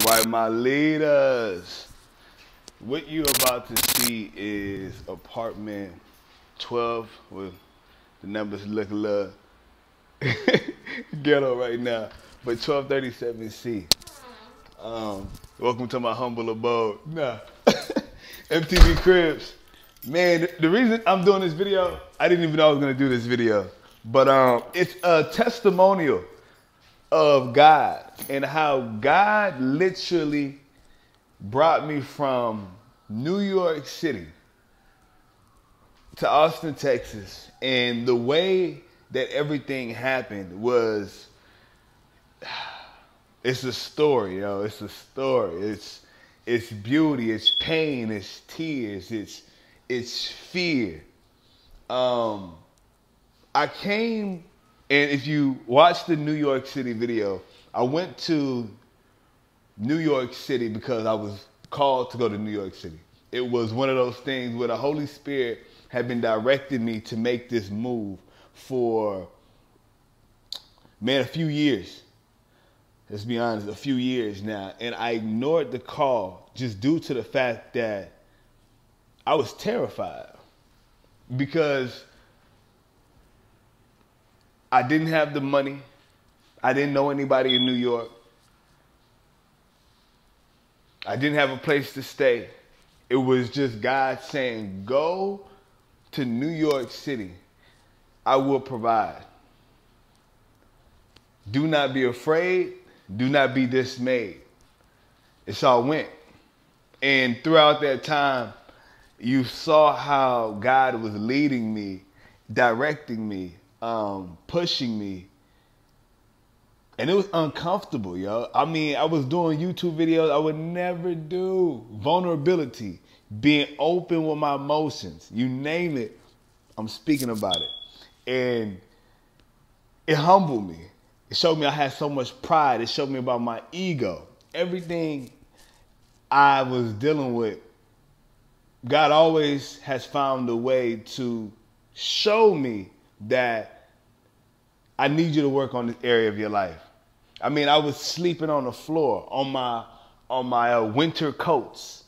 right, my leaders. What you about to see is apartment 12 with the numbers look a little ghetto right now, but 1237C. Welcome to my humble abode. Nah, MTV Cribs. Man, the reason I'm doing this video, I didn't even know I was gonna do this video, but it's a testimonial of God and how God literally brought me from New York City to Austin, Texas. And the way that everything happened was, it's a story, yo. It's a story. It's beauty, it's pain, it's tears, it's fear. I came, and if you watch the New York City video, I went to New York City because I was called to go to New York City. It was one of those things where the Holy Spirit had been directing me to make this move for, man, a few years. Let's be honest, a few years now. And I ignored the call just due to the fact that I was terrified because I didn't have the money. I didn't know anybody in New York. I didn't have a place to stay. It was just God saying, go to New York City. I will provide. Do not be afraid. Do not be dismayed. And so I went. And throughout that time, you saw how God was leading me, directing me, pushing me. And it was uncomfortable, yo. I mean, I was doing YouTube videos I would never do. Vulnerability, being open with my emotions. You name it, I'm speaking about it. And it humbled me. It showed me I had so much pride. It showed me about my ego. Everything I was dealing with, God always has found a way to show me that I need you to work on this area of your life. I mean, I was sleeping on the floor on my winter coats,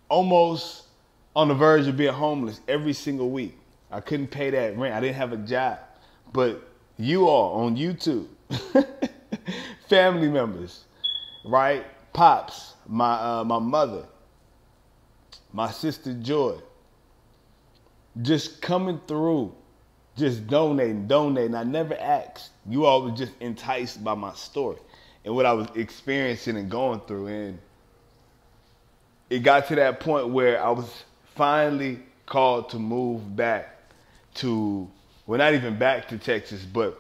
almost on the verge of being homeless every single week. I couldn't pay that rent. I didn't have a job. But you all on YouTube, family members, right? Pops, my mother, my sister Joy, just coming through, just donating. I never asked. You all were just enticed by my story and what I was experiencing and going through. And it got to that point where I was finally called to move back to, well, not even back to Texas, but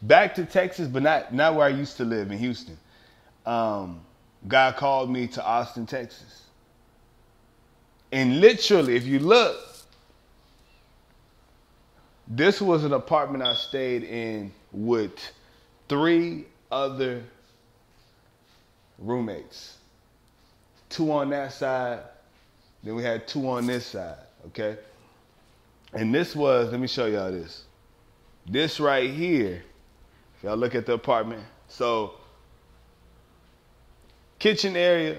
back to Texas, but not where I used to live in Houston. God called me to Austin, Texas. And literally, if you look, this was an apartment I stayed in with 3 other roommates. 2 on that side, then we had 2 on this side, okay? And this was, let me show y'all this. This right here, if y'all look at the apartment, so kitchen area,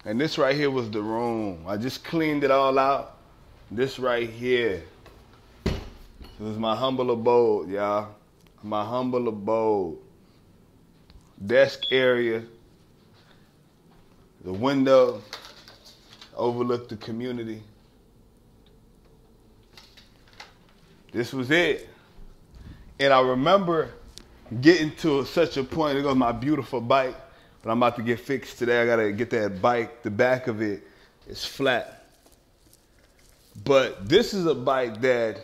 and this right here was the room. I just cleaned it all out. This right here, this is my humble abode, y'all. My humble abode. Desk area. The window overlooked the community. This was it. And I remember getting to such a point. There goes my beautiful bike, but I'm about to get fixed today. I gotta get that bike. The back of it is flat. But this is a bike that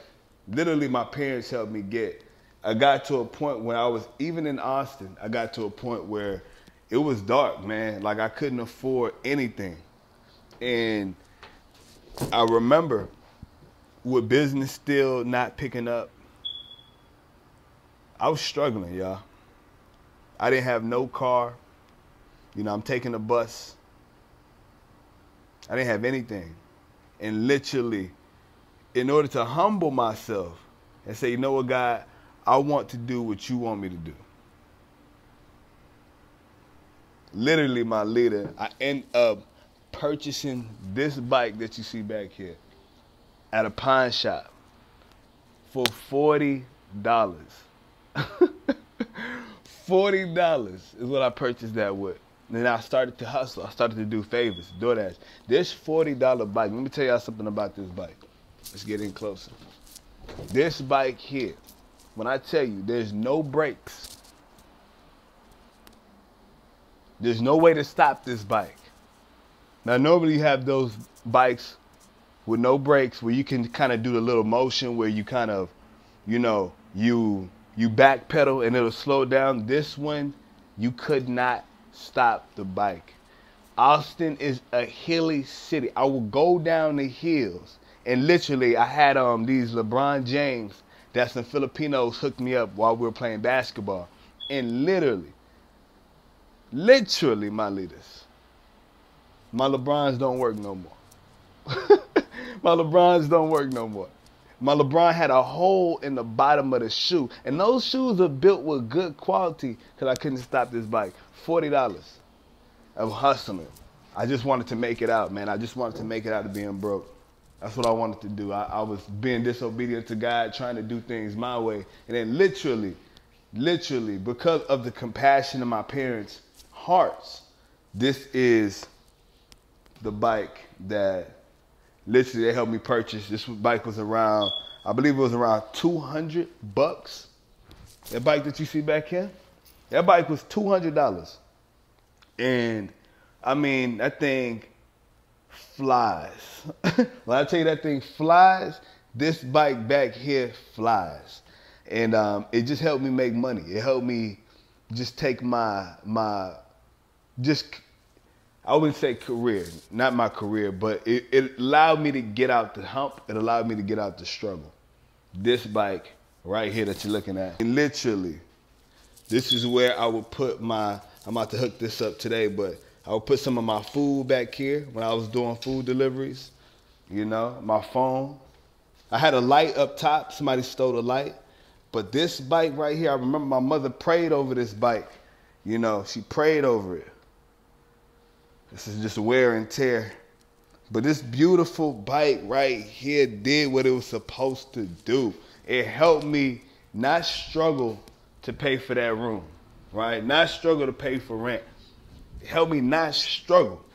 literally my parents helped me get. I got to a point when I was, even in Austin, I got to a point where it was dark, man. Like I couldn't afford anything. And I remember with business still not picking up, I was struggling, y'all. I didn't have no car. You know, I'm taking a bus. I didn't have anything. And literally, in order to humble myself and say, you know what, God, I want to do what you want me to do. Literally, my leader, I end up purchasing this bike that you see back here at a pawn shop for $40. $40 is what I purchased that with. And then I started to hustle. I started to do favors, DoorDash. This $40 bike, let me tell y'all something about this bike. Let's get in closer. This bike here, when I tell you there's no brakes, there's no way to stop this bike. Now, normally you have those bikes with no brakes where you can kind of do the little motion where you kind of, you know, you backpedal and it'll slow down. This one, you could not stop the bike. Austin is a hilly city. I will go down the hills, and literally I had these Lebron James that some Filipinos hooked me up while we were playing basketball. And literally, my leaders, my Lebrons don't work no more. My Lebrons don't work no more. My LeBron had a hole in the bottom of the shoe. And those shoes are built with good quality because I couldn't stop this bike. $40 of hustling. I just wanted to make it out, man. I just wanted to make it out of being broke. That's what I wanted to do. I was being disobedient to God, trying to do things my way. And then literally, because of the compassion of my parents' hearts, this is the bike that literally they helped me purchase. This bike was around, I believe it was around $200. That bike that you see back here, that bike was $200. And I mean, that thing flies. When I tell you that thing flies, this bike back here flies. And it just helped me make money. It helped me just take I wouldn't say career, not my career, but it allowed me to get out the hump. It allowed me to get out the struggle. This bike right here that you're looking at, and literally, this is where I would put I'm about to hook this up today, but I would put some of my food back here when I was doing food deliveries, you know, my phone. I had a light up top. Somebody stole the light. But this bike right here, I remember my mother prayed over this bike. You know, she prayed over it. This is just wear and tear. But this beautiful bike right here did what it was supposed to do. It helped me not struggle to pay for that room, right? Not struggle to pay for rent. It helped me not struggle.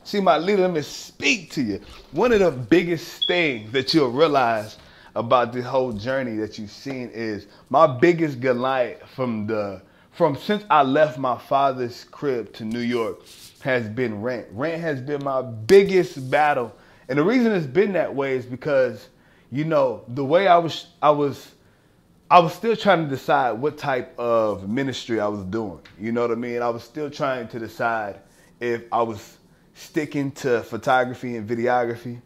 See, my leader, let me speak to you. One of the biggest things that you'll realize about this whole journey that you've seen is my biggest Goliath since I left my father's crib to New York has been rent. Rent has been my biggest battle. And the reason it's been that way is because, you know, the way I was still trying to decide what type of ministry I was doing. You know what I mean? I was still trying to decide if I was sticking to photography and videography.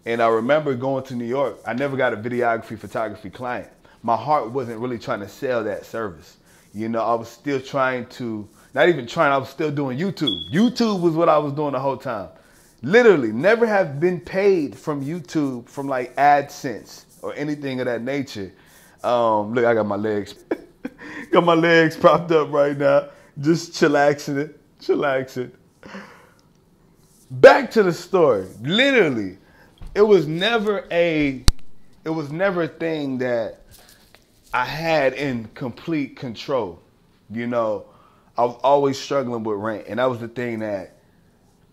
And I remember going to New York. I never got a videography photography client. My heart wasn't really trying to sell that service. You know, I was still trying to, not even trying, I was still doing YouTube. YouTube was what I was doing the whole time. Literally, never have been paid from YouTube, from like AdSense or anything of that nature. Look, I got my legs. Got my legs propped up right now. Just chillaxing it. Back to the story. Literally, it was never a thing that I had in complete control. You know, I was always struggling with rent. And that was the thing that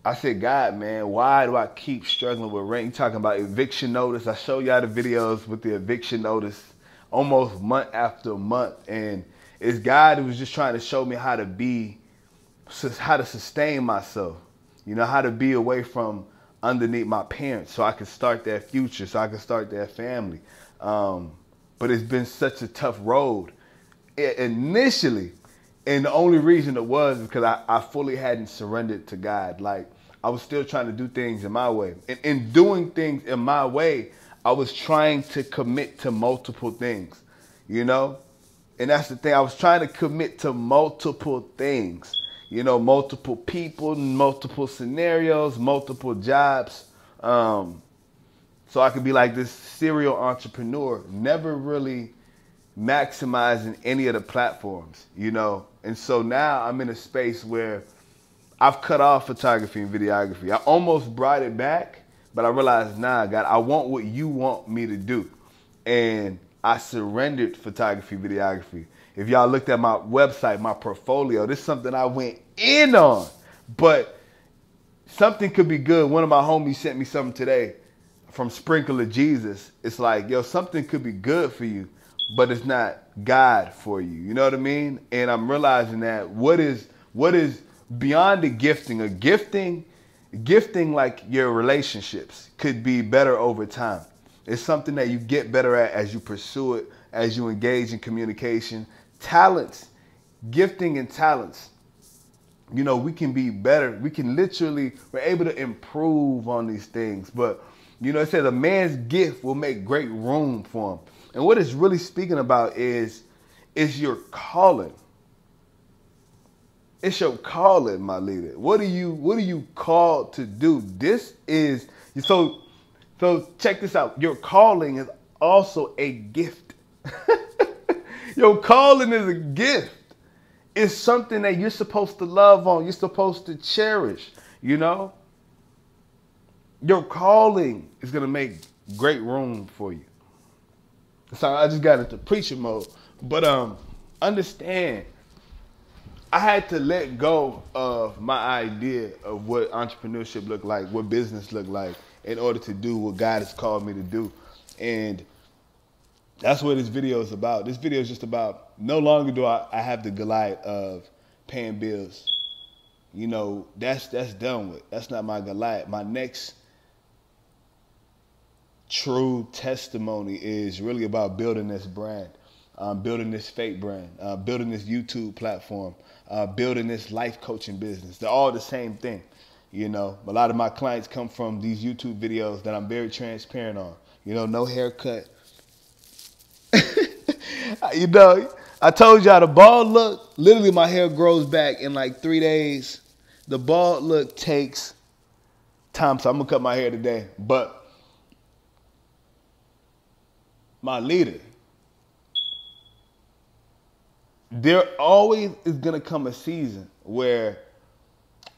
I said, God, man, why do I keep struggling with rent? You talking about eviction notice. I show y'all the videos with the eviction notice almost month after month. And it's God who was just trying to show me how to sustain myself. You know, how to be away from underneath my parents so I could start that future, so I could start that family. But it's been such a tough road initially. And the only reason it was because I fully hadn't surrendered to God. Like, I was still trying to do things in my way. And in doing things in my way, I was trying to commit to multiple things, you know? And that's the thing. I was trying to commit to multiple things, you know, multiple people, multiple scenarios, multiple jobs. So I could be like this serial entrepreneur, never really maximizing any of the platforms, you know? And so now I'm in a space where I've cut off photography and videography. I almost brought it back, but I realized, nah, God, I want what you want me to do. And I surrendered photography, videography. If y'all looked at my website, my portfolio, this is something I went in on. But something could be good. One of my homies sent me something today from Sprinkle of Jesus. It's like, yo, something could be good for you, but it's not God for you. You know what I mean? And I'm realizing that what is beyond the gifting, a gifting like your relationships could be better over time. It's something that you get better at as you pursue it, as you engage in communication. Talents, gifting and talents, you know, we can be better. We can literally, we're able to improve on these things. But, you know, it says a man's gift will make great room for him. And what it's really speaking about is your calling. It's your calling, my leader. What are you called to do? This is, so check this out. Your calling is also a gift. Your calling is a gift. It's something that you're supposed to love on. You're supposed to cherish, you know? Your calling is going to make great room for you. So I just got into preaching mode. But understand, I had to let go of my idea of what entrepreneurship looked like, what business looked like, in order to do what God has called me to do. And that's what this video is about. This video is just about, no longer do I have the Goliath of paying bills. You know, that's done with. That's not my Goliath. My next true testimony is really about building this brand, building this fake brand, building this YouTube platform, building this life coaching business. They're all the same thing. You know, a lot of my clients come from these YouTube videos that I'm very transparent on. You know, no haircut. You know, I told y'all the bald look, literally my hair grows back in like 3 days. The bald look takes time, so I'm gonna cut my hair today. But my leader, there always is gonna come a season where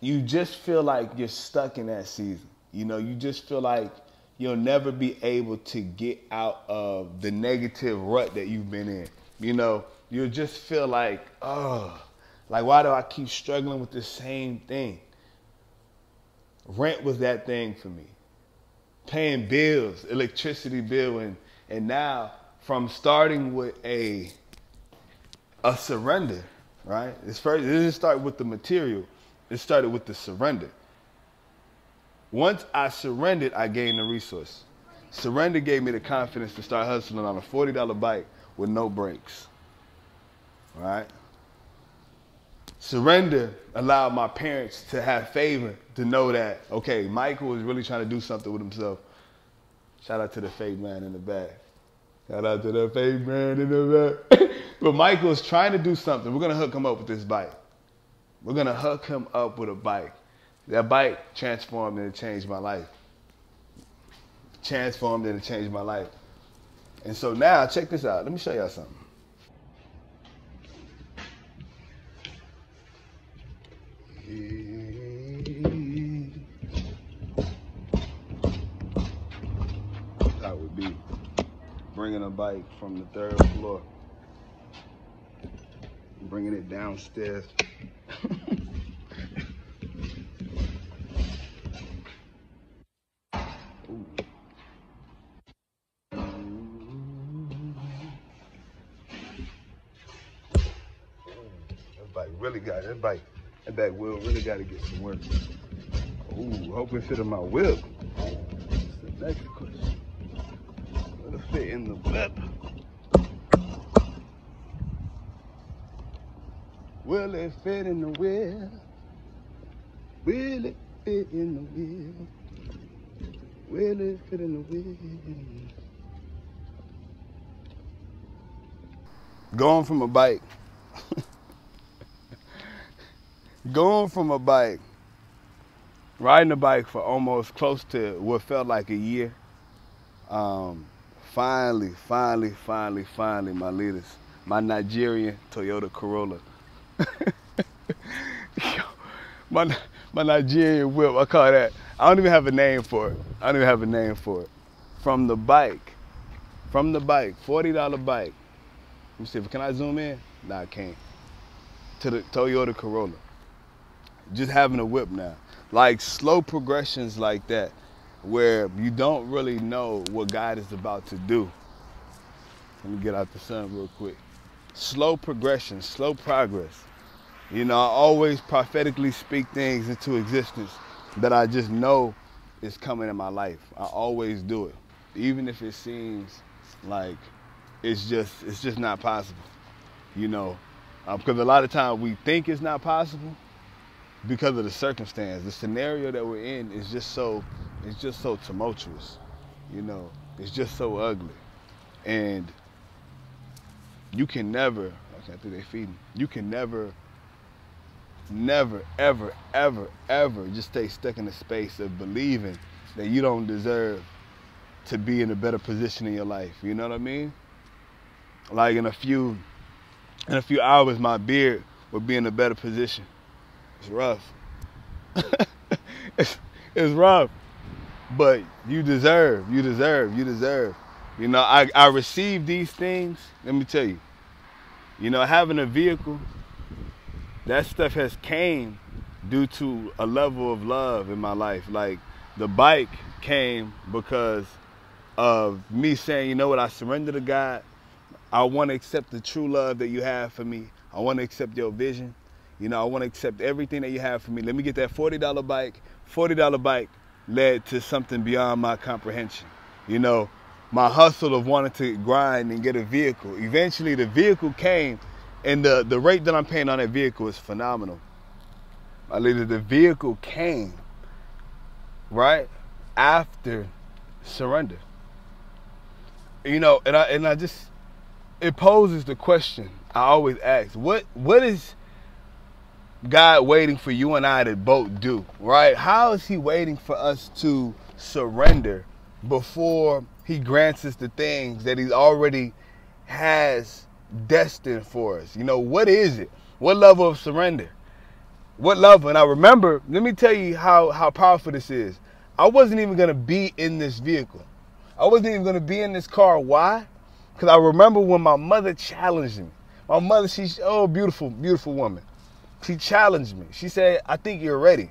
you just feel like you're stuck in that season. You know, you just feel like you'll never be able to get out of the negative rut that you've been in. You know, you'll just feel like, oh, like, why do I keep struggling with the same thing? Rent was that thing for me. Paying bills, electricity bill, and now from starting with a surrender, right? It didn't start with the material. It started with the surrender. Once I surrendered, I gained the resource. Surrender gave me the confidence to start hustling on a $40 bike with no brakes. All right? Surrender allowed my parents to have favor, to know that, okay, Michael is really trying to do something with himself. Shout out to the fake man in the back. Shout out to the fake man in the back. But Michael's trying to do something. We're going to hook him up with this bike. We're going to hook him up with a bike. That bike transformed and it changed my life. Transformed and it changed my life. And so now, check this out. Let me show y'all something. That would be bringing a bike from the 3rd floor, bringing it downstairs. That back wheel really got to get some work. Ooh, hope it fit in my whip. That's the next question. Will it fit in the whip? Will it fit in the whip? Will it fit in the whip? Will it fit in the whip? Going from a bike. Going from a bike, riding a bike for almost close to what felt like a year, Finally, my leaders. My Nigerian Toyota Corolla. my, my Nigerian Whip, I call that. I don't even have a name for it. From the bike, $40 bike. Let me see, can I zoom in? Nah, I can't. To the Toyota Corolla. Just having a whip now. Like slow progressions like that, where you don't really know what God is about to do. Let me get out the sun real quick. Slow progression, slow progress. You know, I always prophetically speak things into existence that I just know is coming in my life. I always do it, even if it seems like it's just not possible. You know, because a lot of times we think it's not possible because of the circumstance. The scenario that we're in is just so tumultuous. You know, it's just so ugly, and you can never. I think they feeding. You can never, ever just stay stuck in the space of believing that you don't deserve to be in a better position in your life. You know what I mean? Like in a few hours, my beard will be in a better position. It's rough. it's rough, but you deserve. You know, I received these things. Let me tell you. You know, having a vehicle, that stuff has came due to a level of love in my life. Like the bike came because of me saying, you know what, I surrender to God. I want to accept the true love that you have for me. I want to accept your vision. You know, I want to accept everything that you have for me. Let me get that $40 bike. $40 bike led to something beyond my comprehension. You know, my hustle of wanting to grind and get a vehicle. Eventually the vehicle came, and the rate that I'm paying on that vehicle is phenomenal. My leader, the vehicle came right after surrender. You know, and I just, it poses the question I always ask, what is God waiting for you and I to both do, right? How is he waiting for us to surrender before he grants us the things that he already has destined for us? You know, what is it? What level of surrender? What level? And I remember, let me tell you how powerful this is. I wasn't even going to be in this vehicle. I wasn't even going to be in this car. Why? Because I remember when my mother challenged me. My mother, she's, oh, beautiful, beautiful woman. She challenged me. She said, I think you're ready.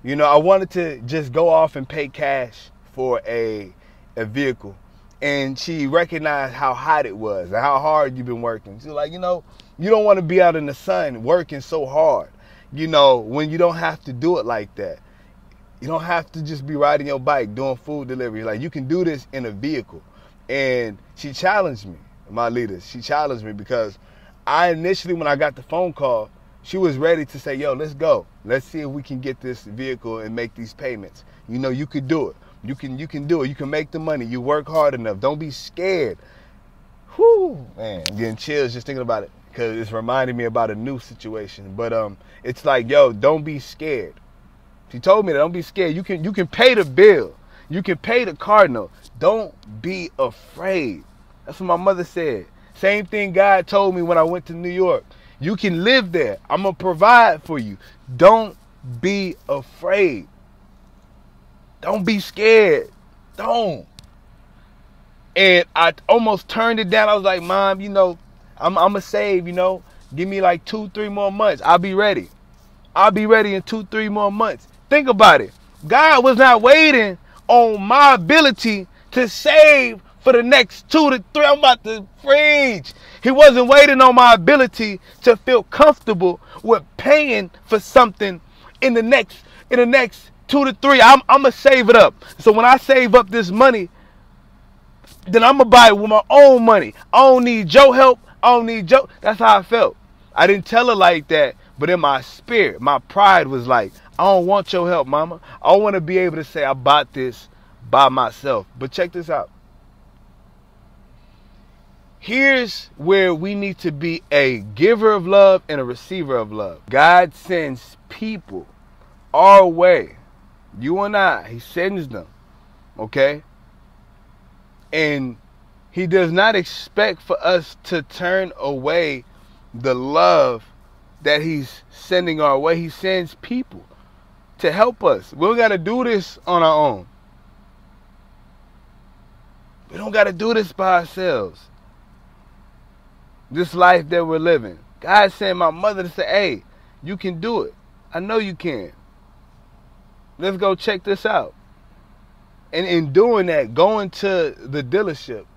You know, I wanted to just go off and pay cash for a vehicle. And she recognized how hot it was and how hard you've been working. She's like, you know, you don't want to be out in the sun working so hard, you know, when you don't have to do it like that. You don't have to just be riding your bike, doing food delivery. Like, you can do this in a vehicle. And she challenged me, my leader. She challenged me because I initially, when I got the phone call, she was ready to say, yo, let's go. Let's see if we can get this vehicle and make these payments. You know, you could do it. You can do it. You can make the money. You work hard enough. Don't be scared. Whew, man, I'm getting chills just thinking about it because it's reminding me about a new situation. But it's like, yo, don't be scared. She told me that, don't be scared. You can pay the bill. You can pay the car note. Don't be afraid. That's what my mother said. Same thing God told me when I went to New York. You can live there. I'm going to provide for you. Don't be afraid. Don't be scared. Don't. And I almost turned it down. I was like, Mom, you know, I'm going to save, you know. Give me like 2-3 more months. I'll be ready. I'll be ready in 2-3 more months. Think about it. God was not waiting on my ability to save for the next 2 to 3. I'm about to preach. He wasn't waiting on my ability to feel comfortable with paying for something in the next 2 to 3. I'm gonna save it up. So when I save up this money, then I'm gonna buy it with my own money. I don't need your help. I don't need your. That's how I felt. I didn't tell her like that, but in my spirit, my pride was like, I don't want your help, mama. I want to be able to say I bought this by myself. But check this out. Here's where we need to be a giver of love and a receiver of love. God sends people our way. You and I, he sends them. Okay? And He does not expect for us to turn away the love that he's sending our way. He sends people to help us. We don't got to do this on our own. We don't got to do this by ourselves. This life that we're living. God sent my mother to say, hey, you can do it. I know you can. Let's go check this out. And in doing that, going to the dealership,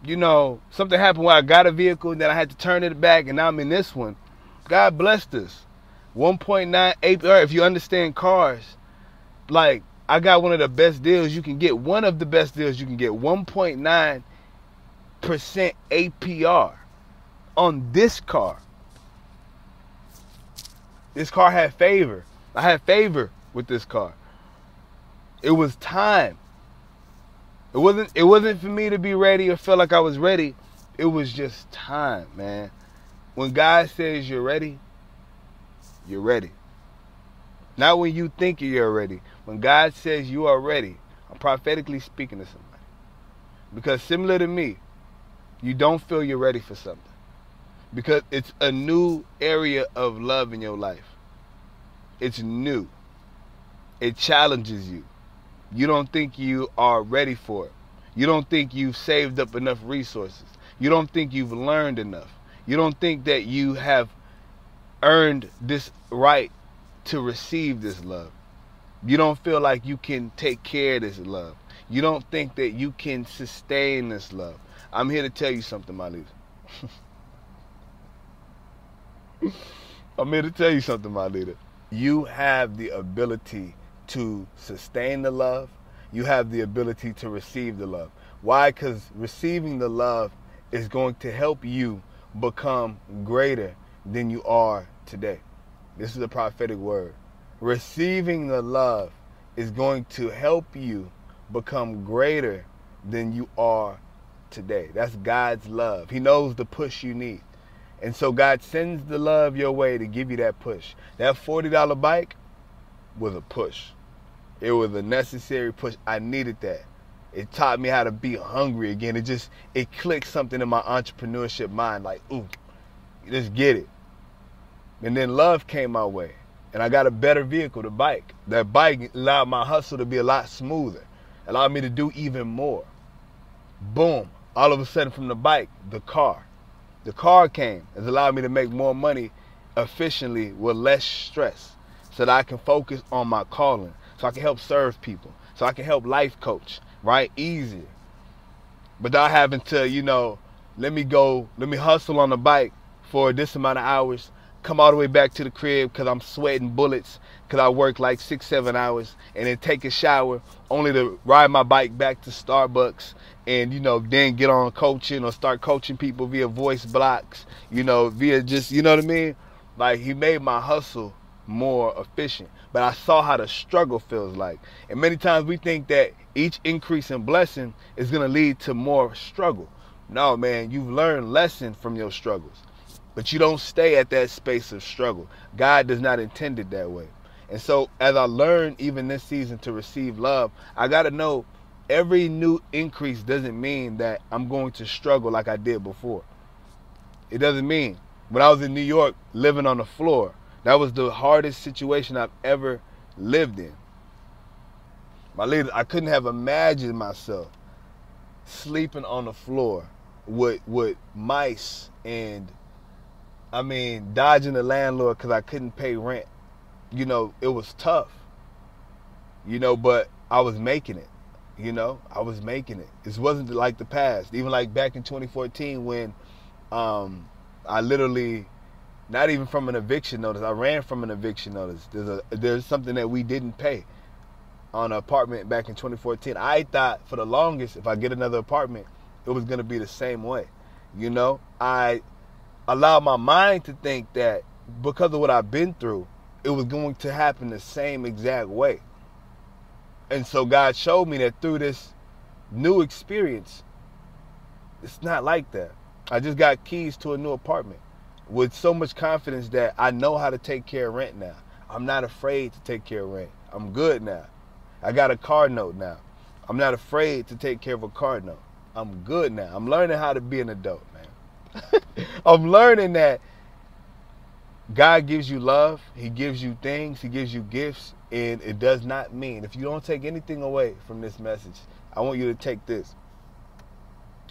you know, something happened where I got a vehicle and then I had to turn it back and now I'm in this one. God blessed us. 1.9 APR, if you understand cars, like I got one of the best deals you can get. One of the best deals you can get. 1.9% APR on this car. This car had favor. I had favor with this car. It was time. It wasn't for me to be ready or feel like I was ready. It was just time, man. When God says you're ready, you're ready. Not when you think you're ready. When God says you are ready, I'm prophetically speaking to somebody. Because similar to me, you don't feel you're ready for something. Because it's a new area of love in your life. It's new. It challenges you. You don't think you are ready for it. You don't think you've saved up enough resources. You don't think you've learned enough. You don't think that you have earned this right to receive this love. You don't feel like you can take care of this love. You don't think that you can sustain this love. I'm here to tell you something, my leader. I'm here to tell you something, my leader. You have the ability to sustain the love. You have the ability to receive the love. Why? Because receiving the love is going to help you become greater than you are today. This is a prophetic word. Receiving the love is going to help you become greater than you are today. That's God's love. He knows the push you need. And so God sends the love your way to give you that push. That $40 bike was a push. It was a necessary push. I needed that. It taught me how to be hungry again. It clicked something in my entrepreneurship mind, like, ooh, let's get it. And then love came my way. And I got a better vehicle, the bike. That bike allowed my hustle to be a lot smoother. Allowed me to do even more. Boom. All of a sudden from the bike, the car. The car came. It's allowed me to make more money efficiently with less stress. So that I can focus on my calling. So I can help serve people. So I can help life coach, right? Easier. Without having to, you know, let me hustle on the bike for this amount of hours, come all the way back to the crib because I'm sweating bullets because I work like 6-7 hours, and then take a shower only to ride my bike back to Starbucks and, you know, then get on coaching or start coaching people via voice blocks, you know, via just, you know what I mean? Like, he made my hustle more efficient. But I saw how the struggle feels like. And many times we think that each increase in blessing is going to lead to more struggle. No, man, you've learned lesson from your struggles. But you don't stay at that space of struggle. God does not intend it that way. And so as I learned even this season to receive love, I got to know every new increase doesn't mean that I'm going to struggle like I did before. It doesn't mean. When I was in New York living on the floor, that was the hardest situation I've ever lived in. My leader, I couldn't have imagined myself sleeping on the floor with mice and, I mean, dodging the landlord because I couldn't pay rent. You know, it was tough. You know, but I was making it. You know, I was making it. It wasn't like the past. Even like back in 2014 when I literally, not even from an eviction notice, I ran from an eviction notice. There's something that we didn't pay on an apartment back in 2014. I thought for the longest, if I get another apartment, it was going to be the same way. You know, I allowed my mind to think that because of what I've been through, it was going to happen the same exact way. And so God showed me that through this new experience, it's not like that. I just got keys to a new apartment with so much confidence that I know how to take care of rent now. I'm not afraid to take care of rent. I'm good now. I got a car note now. I'm not afraid to take care of a car note. I'm good now. I'm learning how to be an adult, man. I'm learning that God gives you love. He gives you things. He gives you gifts. And it does not mean, if you don't take anything away from this message, I want you to take this.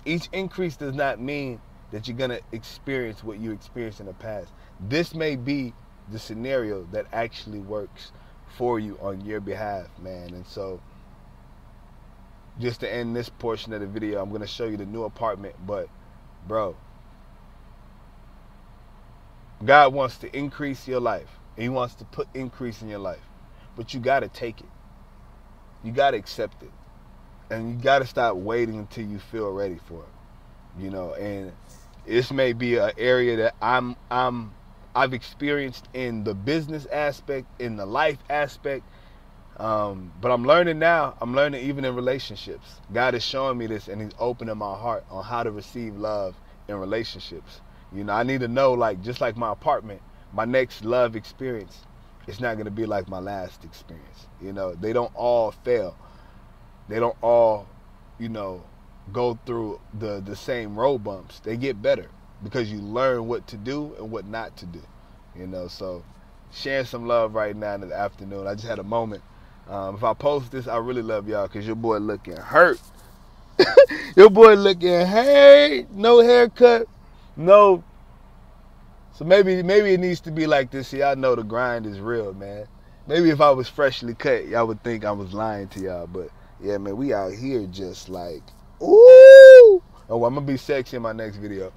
Each increase does not mean that you're going to experience what you experienced in the past. This may be the scenario that actually works for you on your behalf, man. And so, just to end this portion of the video, I'm going to show you the new apartment. But, bro, God wants to increase your life. He wants to put increase in your life. But you got to take it. You got to accept it. And you got to stop waiting until you feel ready for it. You know, and this may be an area that I've experienced in the business aspect, in the life aspect. But I'm learning now. I'm learning even in relationships. God is showing me this, and He's opening my heart on how to receive love in relationships. You know, I need to know, like, just like my apartment, my next love experience, it's not going to be like my last experience. You know, they don't all fail. They don't all, you know, go through the same road bumps. They get better because you learn what to do and what not to do. You know, so sharing some love right now in the afternoon. I just had a moment. If I post this, I really love y'all because your boy looking hurt. Your boy looking, hey, no haircut, no. So maybe it needs to be like this. See, I know the grind is real, man. Maybe if I was freshly cut, y'all would think I was lying to y'all. But yeah, man, we out here just like, ooh. Oh, I'm gonna be sexy in my next video.